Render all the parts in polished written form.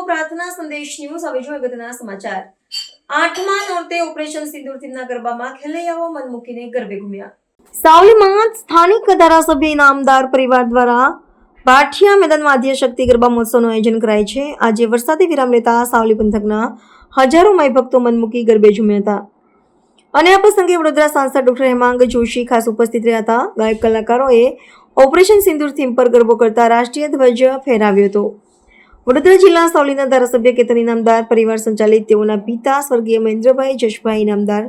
પ્રાર્થના સંદેશ ન્યૂઝ હવે જોઈએ અગત્યના સમાચાર। 8મા નોરતે ઓપરેશન સિંદૂર થીમના ગરબામાં ખેલૈયાઓ મન મૂકીને ગરબે ઘૂમ્યા। સાવલીમાં સ્થાનિક ધારાસભ્ય ઇનામદાર પરિવાર દ્વારા ભાઠિયા મેદાનમાં આદ્યશક્તિ ગરબા મહોત્સવનું આયોજન કરાય છે। આજે વરસાદી વિરામ લેતા સાવલી પંથકના હજારો માઈ ભક્તો મન મૂકી ગરબે ઝૂમ્યા હતા અને આ પ્રસંગે વડોદરા સાંસદ ડોક્ટર હેમાંગ જોશી ખાસ ઉપસ્થિત રહ્યા હતા। ગાયક કલાકારોએ ઓપરેશન સિંદૂર થીમ પર ગરબો કરતા રાષ્ટ્રીય ધ્વજ ફહેરાવ્યો હતો। વડોદરા જિલ્લા સાવલીના ધારાસભ્ય કેતન ઇનામદાર પરિવાર સંચાલિત તેઓના પિતા સ્વર્ગીય મહેન્દ્રભાઈ જશભાઈ ઇનામદાર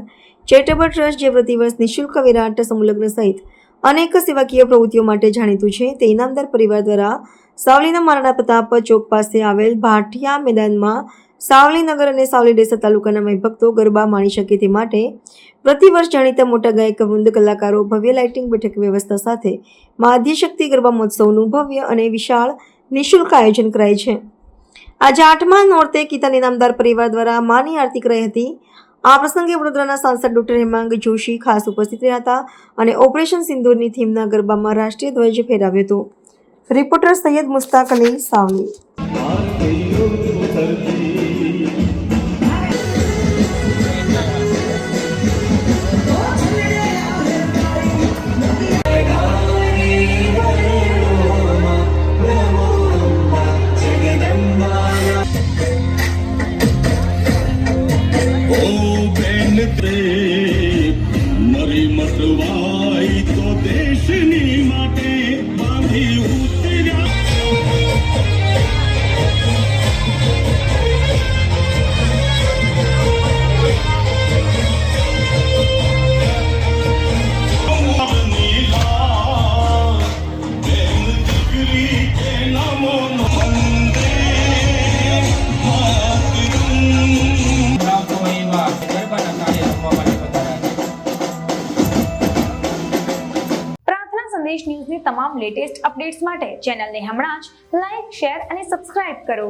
ચેરિટેબલ ટ્રસ્ટ જે પ્રતિવર્ષ નિઃશુલ્ક વિરાટ સમૂહલગ્ન સહિત અનેક સેવાકીય પ્રવૃત્તિઓ માટે જાણીતું છે, તે ઇનામદાર પરિવાર દ્વારા સાવલીના મહારાણા પ્રતાપ ચોક પાસે આવેલ ભાઠિયા મેદાનમાં સાવલી નગર અને સાવલી ડેસર તાલુકાના માઈ ભક્તો ગરબા માણી શકે તે માટે પ્રતિવર્ષ જાણીતા મોટા ગાયક વૃંદ કલાકારો ભવ્ય લાઇટિંગ બેઠક વ્યવસ્થા સાથે મા આદ્યશક્તિ ગરબા મહોત્સવનું ભવ્ય અને વિશાળ નિઃશુલ્ક આયોજન કરાય છે। આજે 8મા નોરતે કિતન ઇનામદાર પરિવાર દ્વારા માની આરતી કરાઈ હતી। આ પ્રસંગે વડોદરાના સાંસદ ડોક્ટર હેમાંગ જોશી ખાસ ઉપસ્થિત રહ્યા હતા અને ઓપરેશન સિંદૂરની થીમના ગરબામાં રાષ્ટ્રીય ધ્વજ ફહેરાવ્યો હતો। રિપોર્ટર સૈયદ મુસ્તાક અલી, સાવલી। મરી મટવાઈ તો દેશની માટે બાંધી ઉતર્યા। દીકરી કે નામો મંદે સંદેશ ન્યૂઝની તમામ લેટેસ્ટ અપડેટ્સ માટે ચેનલને હમણાં જ લાઇક, શેર અને સબસ્ક્રાઇબ કરો।